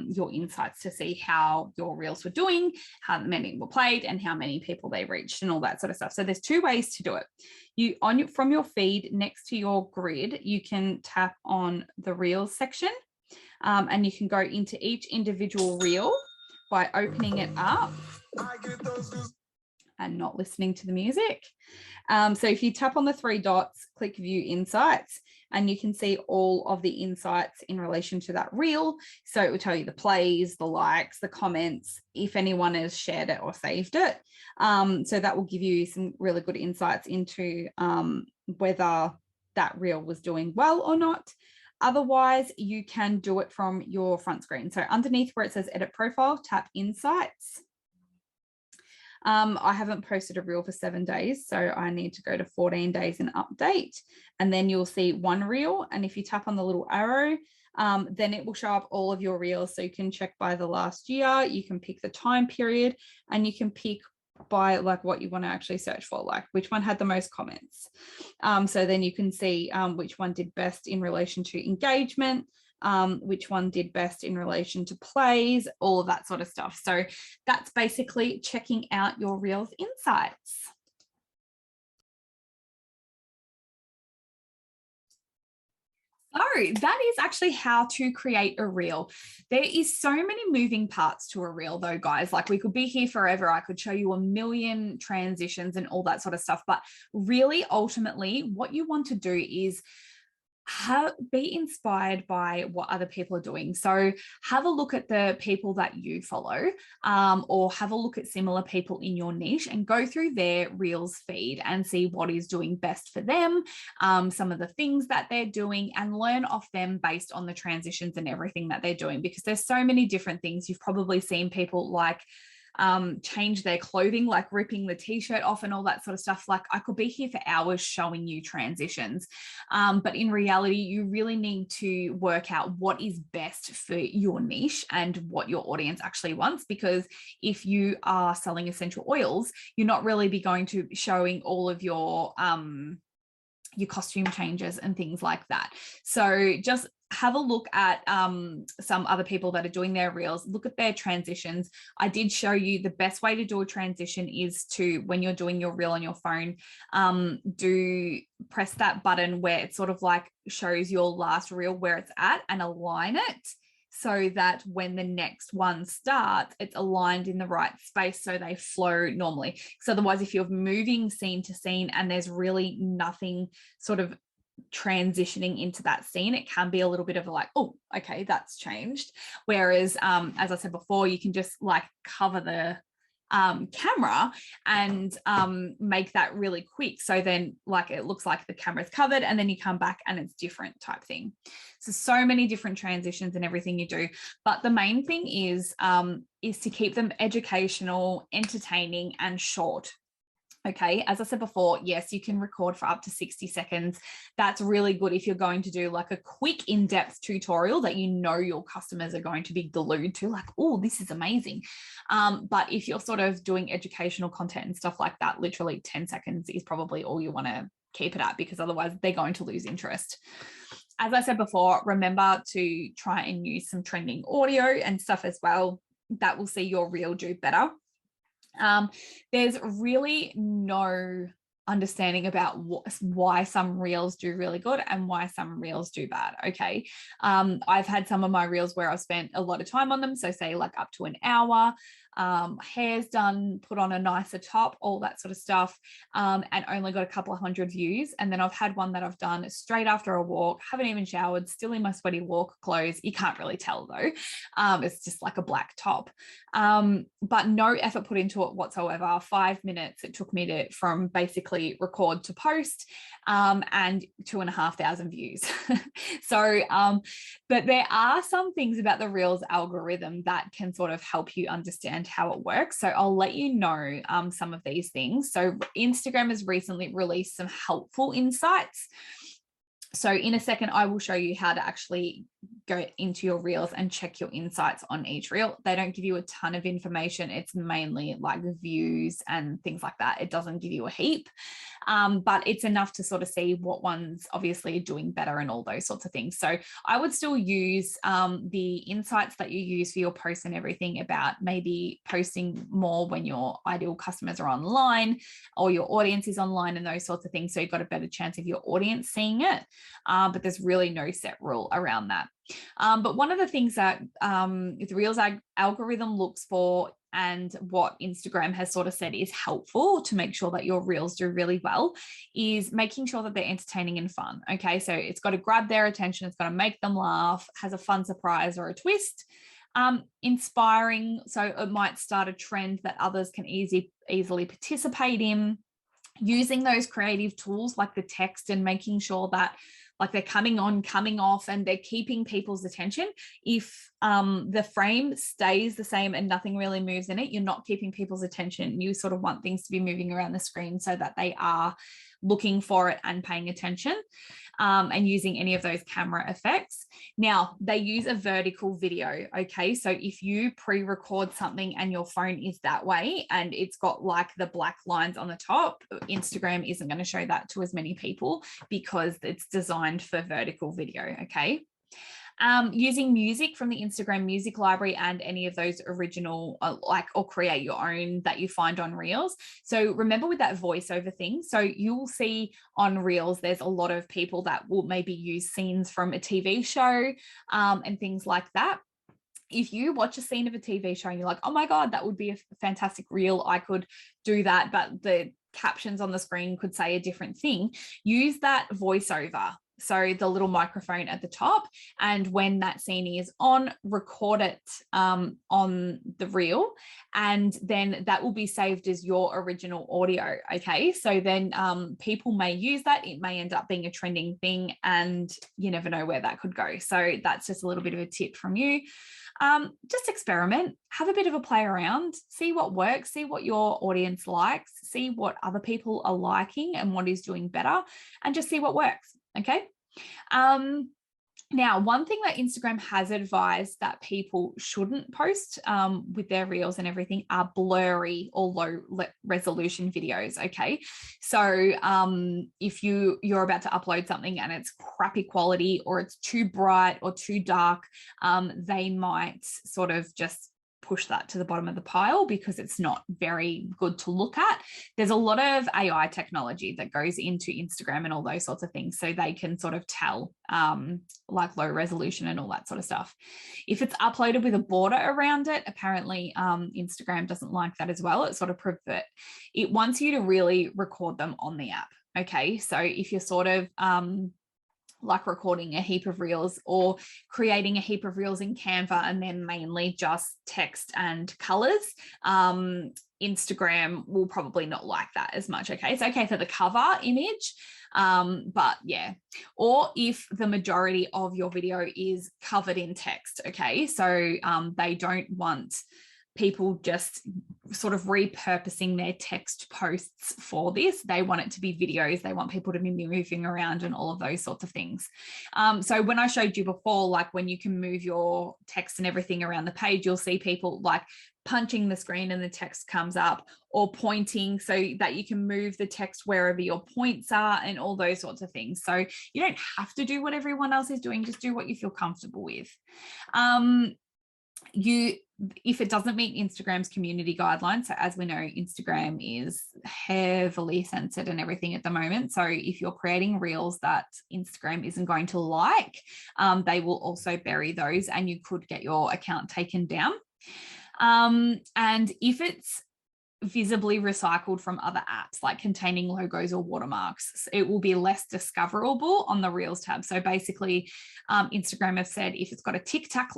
your insights to see how your reels were doing, how many were played, and how many people they reached and all that sort of stuff. So there's two ways to do it. From your feed next to your grid, you can tap on the reels section. And you can go into each individual reel by opening it up and not listening to the music. So if you tap on the three dots, click View Insights, and you can see all of the insights in relation to that reel. So it will tell you the plays, the likes, the comments, if anyone has shared it or saved it. So that will give you some really good insights into whether that reel was doing well or not. Otherwise, you can do it from your front screen. So underneath where it says Edit Profile, tap Insights. I haven't posted a reel for 7 days, so I need to go to 14 days and update, and then you'll see one reel. And if you tap on the little arrow, then it will show up all of your reels. So you can check by the last year, you can pick the time period, and you can pick by like what you want to actually search for, like which one had the most comments. So then you can see which one did best in relation to engagement, which one did best in relation to plays, all of that sort of stuff. So that's basically checking out your Reels insights. So that is actually how to create a reel. There is so many moving parts to a reel though, guys. Like we could be here forever. I could show you a million transitions and all that sort of stuff. But really, ultimately, what you want to do is be inspired by what other people are doing. So have a look at the people that you follow, or have a look at similar people in your niche and go through their Reels feed and see what is doing best for them, some of the things that they're doing, and learn off them based on the transitions and everything that they're doing, because there's so many different things. You've probably seen people like change their clothing, like ripping the t-shirt off and all that sort of stuff. Like I could be here for hours showing you transitions, but in reality you really need to work out what is best for your niche and what your audience actually wants, because if you are selling essential oils, you're not really be going to be showing all of your costume changes and things like that. So just have a look at some other people that are doing their reels, look at their transitions. I did show you the best way to do a transition is to, when you're doing your reel on your phone, press that button where it sort of like shows your last reel where it's at, and align it so that when the next one starts, it's aligned in the right space so they flow normally. Because otherwise, if you're moving scene to scene and there's really nothing sort of transitioning into that scene, it can be a little bit of like, oh, okay, that's changed. Whereas as I said before, you can just like cover the camera and make that really quick, so then like it looks like the camera's covered, and then you come back and it's different type thing. So many different transitions and everything you do, but the main thing is to keep them educational, entertaining, and short. Okay, as I said before, yes, you can record for up to 60 seconds. That's really good if you're going to do like a quick in-depth tutorial that you know your customers are going to be glued to, like, oh, this is amazing. But if you're sort of doing educational content and stuff like that, literally 10 seconds is probably all you want to keep it at, because otherwise they're going to lose interest. As I said before, remember to try and use some trending audio and stuff as well. That will see your reel do better. There's really no understanding about why some reels do really good and why some reels do bad. Okay. I've had some of my reels where I've spent a lot of time on them. So say like up to an hour, hair's done, put on a nicer top, all that sort of stuff, and only got a couple of hundred views. And then I've had one that I've done straight after a walk, haven't even showered, still in my sweaty walk clothes. You can't really tell though. It's just like a black top, but no effort put into it whatsoever. 5 minutes it took me from basically record to post, and 2,500 views. So, but there are some things about the Reels algorithm that can sort of help you understand how it works. So I'll let you know some of these things. So Instagram has recently released some helpful insights. So in a second, I will show you how to actually go into your reels and check your insights on each reel. They don't give you a ton of information. It's mainly like views and things like that. It doesn't give you a heap, but it's enough to sort of see what ones obviously are doing better and all those sorts of things. So I would still use the insights that you use for your posts and everything about maybe posting more when your ideal customers are online or your audience is online and those sorts of things. So you've got a better chance of your audience seeing it. But there's really no set rule around that. But one of the things that the Reels algorithm looks for, and what Instagram has sort of said is helpful to make sure that your reels do really well, is making sure that they're entertaining and fun. Okay, so it's got to grab their attention, it's got to make them laugh, has a fun surprise or a twist. Inspiring, so it might start a trend that others can easily participate in. Using those creative tools like the text and making sure that like they're coming on, coming off, and they're keeping people's attention. If the frame stays the same and nothing really moves in it, you're not keeping people's attention. You sort of want things to be moving around the screen so that they are looking for it and paying attention, and using any of those camera effects. Now, they use a vertical video, okay? So if you pre-record something and your phone is that way and it's got like the black lines on the top, Instagram isn't going to show that to as many people because it's designed for vertical video, okay? Using music from the Instagram music library and any of those original, or create your own that you find on Reels. So remember with that voiceover thing, so you'll see on Reels, there's a lot of people that will maybe use scenes from a TV show and things like that. If you watch a scene of a TV show and you're like, oh my God, that would be a fantastic reel, I could do that, but the captions on the screen could say a different thing, use that voiceover. So the little microphone at the top, and when that scene is on, record it on the reel, and then that will be saved as your original audio. Okay, so then people may use that. It may end up being a trending thing, and you never know where that could go. So that's just a little bit of a tip from you. Just experiment, have a bit of a play around, see what works, see what your audience likes, see what other people are liking and what is doing better, and just see what works. Okay. Now, one thing that Instagram has advised that people shouldn't post with their reels and everything are blurry or low resolution videos. Okay. So if you're about to upload something and it's crappy quality or it's too bright or too dark, they might sort of just push that to the bottom of the pile because it's not very good to look at. There's a lot of AI technology that goes into Instagram and all those sorts of things, so they can sort of tell like low resolution and all that sort of stuff. If it's uploaded with a border around it, apparently Instagram doesn't like that as well. It sort of it wants you to really record them on the app. Okay, so if you're sort of like recording a heap of reels or creating a heap of reels in Canva and then mainly just text and colors, Instagram will probably not like that as much. Okay, it's okay for the cover image, but yeah, or if the majority of your video is covered in text. Okay, so they don't want people just sort of repurposing their text posts for this. They want it to be videos. They want people to be moving around and all of those sorts of things. So when I showed you before, like when you can move your text and everything around the page, you'll see people like punching the screen and the text comes up, or pointing so that you can move the text wherever your points are and all those sorts of things. So you don't have to do what everyone else is doing, just do what you feel comfortable with. If it doesn't meet Instagram's community guidelines, so as we know, Instagram is heavily censored and everything at the moment. So if you're creating reels that Instagram isn't going to like, they will also bury those and you could get your account taken down. And if it's visibly recycled from other apps, like containing logos or watermarks, it will be less discoverable on the Reels tab. So basically, Instagram have said if it's got a TikTok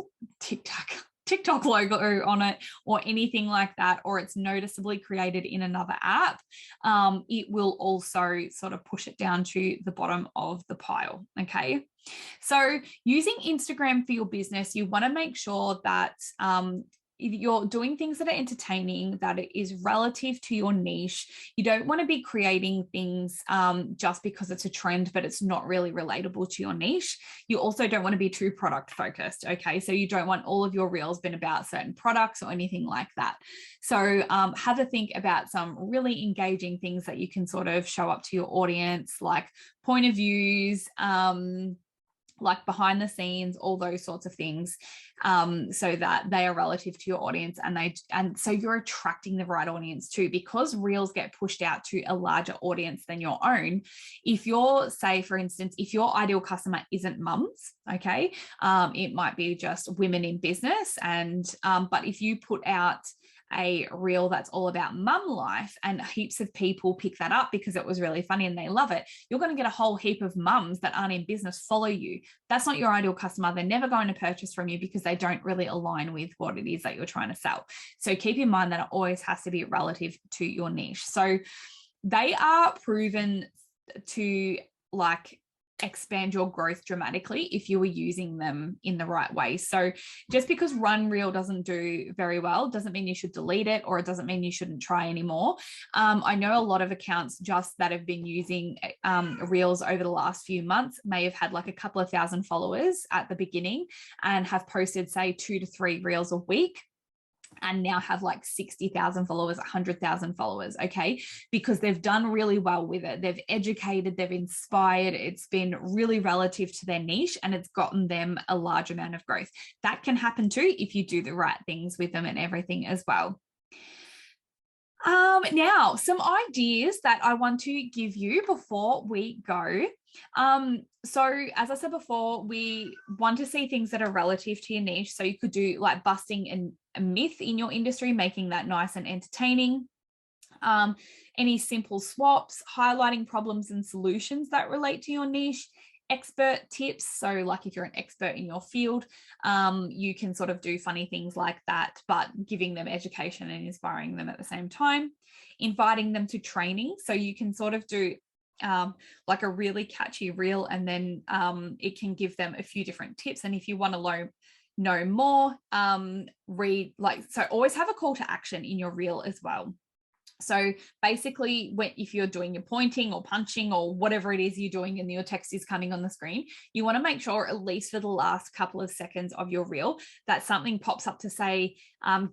logo on it or anything like that, or it's noticeably created in another app, it will also sort of push it down to the bottom of the pile. Okay. So using Instagram for your business, you want to make sure that you're doing things that are entertaining, that it is relative to your niche. You don't want to be creating things just because it's a trend, but it's not really relatable to your niche. You also don't want to be too product focused. Okay. So you don't want all of your reels been about certain products or anything like that. So have a think about some really engaging things that you can sort of show up to your audience, like point of views, like behind the scenes, all those sorts of things, so that they are relative to your audience, and so you're attracting the right audience too, because reels get pushed out to a larger audience than your own. If you're, say for instance, if your ideal customer isn't mums, okay, it might be just women in business, and but if you put out a reel that's all about mum life and heaps of people pick that up because it was really funny and they love it, you're going to get a whole heap of mums that aren't in business follow you. That's not your ideal customer. They're never going to purchase from you because they don't really align with what it is that you're trying to sell. So keep in mind that it always has to be relative to your niche. So they are proven to like expand your growth dramatically if you were using them in the right way. So just because one reel doesn't do very well doesn't mean you should delete it, or it doesn't mean you shouldn't try anymore. I know a lot of accounts just that have been using reels over the last few months may have had like a couple of thousand followers at the beginning and have posted, say, 2 to 3 reels a week, and now have like 60,000 followers, 100,000 followers, okay? Because they've done really well with it. They've educated, they've inspired, it's been really relative to their niche, and it's gotten them a large amount of growth. That can happen too if you do the right things with them and everything as well. Now, some ideas that I want to give you before we go. So as I said before, we want to see things that are relative to your niche. So you could do like busting a myth in your industry, making that nice and entertaining. Any simple swaps, highlighting problems and solutions that relate to your niche. Expert tips. So like if you're an expert in your field, you can sort of do funny things like that, but giving them education and inspiring them at the same time. Inviting them to training. So you can sort of do like a really catchy reel, and then it can give them a few different tips. And if you want to know more, so always have a call to action in your reel as well. So basically, if you're doing your pointing or punching or whatever it is you're doing and your text is coming on the screen, you want to make sure, at least for the last couple of seconds of your reel, that something pops up to say,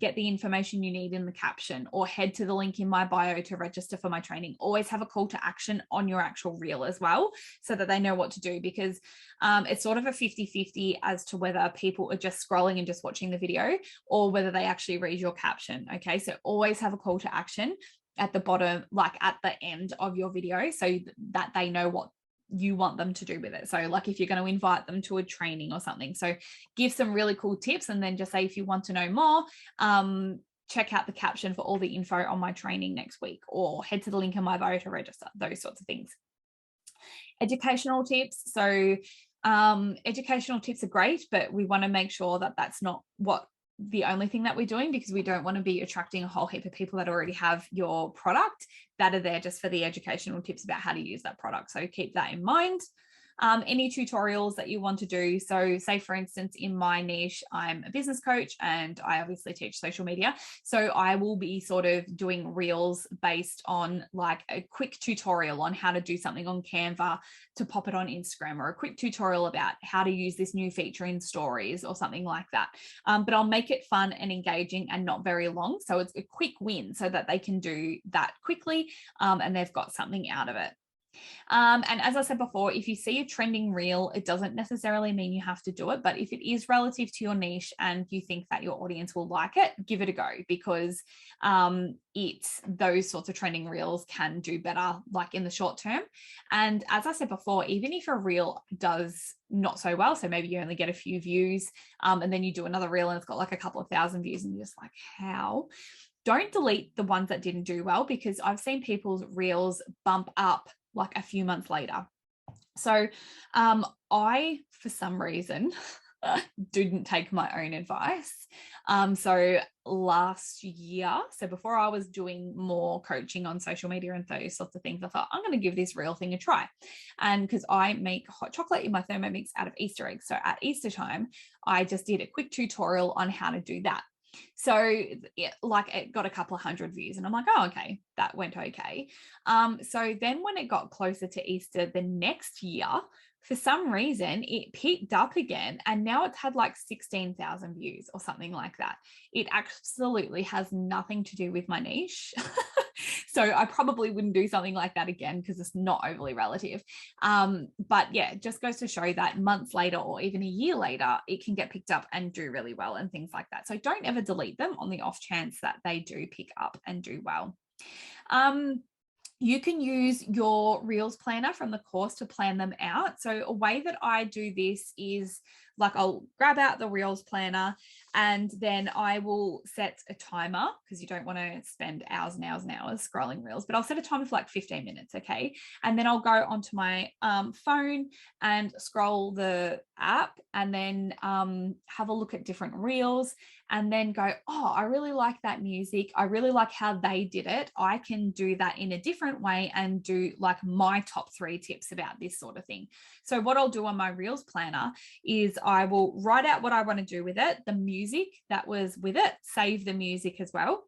get the information you need in the caption, or head to the link in my bio to register for my training. Always have a call to action on your actual reel as well, so that they know what to do, because it's sort of a 50-50 as to whether people are just scrolling and just watching the video, or whether they actually read your caption. Okay, so always have a call to action at the bottom, like at the end of your video, so that they know what you want them to do with it. So like if you're going to invite them to a training or something, so give some really cool tips, and then just say, if you want to know more, check out the caption for all the info on my training next week, or head to the link in my bio to register, those sorts of things. Educational tips. So educational tips are great, but we want to make sure that that's not the only thing that we're doing, because we don't want to be attracting a whole heap of people that already have your product that are there just for the educational tips about how to use that product. So keep that in mind. Any tutorials that you want to do. So say, for instance, in my niche, I'm a business coach and I obviously teach social media. So I will be sort of doing reels based on like a quick tutorial on how to do something on Canva to pop it on Instagram, or a quick tutorial about how to use this new feature in stories or something like that. But I'll make it fun and engaging and not very long. So it's a quick win so that they can do that quickly and they've got something out of it. And as I said before, if you see a trending reel, it doesn't necessarily mean you have to do it, but if it is relative to your niche and you think that your audience will like it, give it a go, because those sorts of trending reels can do better like in the short term. And as I said before, even if a reel does not so well, so maybe you only get a few views, and then you do another reel and it's got like a couple of thousand views and you're just like, how? Don't delete the ones that didn't do well, because I've seen people's reels bump up like a few months later. So I, for some reason, didn't take my own advice. So last year, so before I was doing more coaching on social media and those sorts of things, I thought, I'm going to give this reel thing a try. And because I make hot chocolate in my Thermomix out of Easter eggs. So at Easter time, I just did a quick tutorial on how to do that. So it got a couple of hundred views, and I'm like, oh, okay, that went okay. So then when it got closer to Easter the next year, for some reason, it picked up again, and now it's had like 16,000 views or something like that. It absolutely has nothing to do with my niche. So I probably wouldn't do something like that again, because it's not overly relative. But yeah, it just goes to show that months later or even a year later, it can get picked up and do really well and things like that. So don't ever delete them on the off chance that they do pick up and do well. You can use your Reels planner from the course to plan them out. So a way that I do this is like, I'll grab out the Reels planner And then I will set a timer, because you don't want to spend hours and hours and hours scrolling reels, but I'll set a timer for like 15 minutes. Okay. And then I'll go onto my phone and scroll the app, and then have a look at different reels, and then go, oh, I really like that music. I really like how they did it. I can do that in a different way and do like my top 3 tips about this sort of thing. So what I'll do on my reels planner is I will write out what I want to do with it, the music that was with it, save the music as well,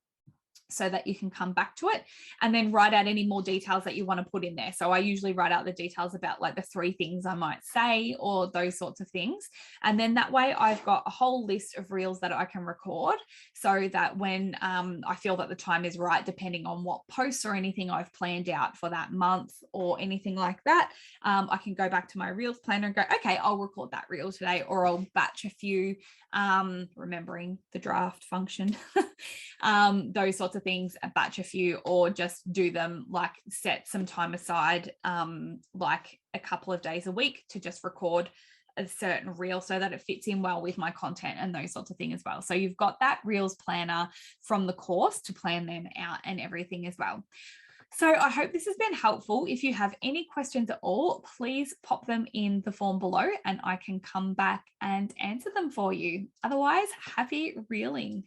so that you can come back to it, and then write out any more details that you want to put in there. So I usually write out the details about like the 3 things I might say, or those sorts of things. And then that way I've got a whole list of reels that I can record, so that when I feel that the time is right, depending on what posts or anything I've planned out for that month or anything like that, I can go back to my reels planner and go, okay, I'll record that reel today, or I'll batch a few, remembering the draft function, those sorts of things, batch a few, or just do them, like set some time aside, like a couple of days a week to just record a certain reel so that it fits in well with my content and those sorts of things as well. So you've got that reels planner from the course to plan them out and everything as well. So I hope this has been helpful. If you have any questions at all, please pop them in the form below and I can come back and answer them for you. Otherwise, happy reeling.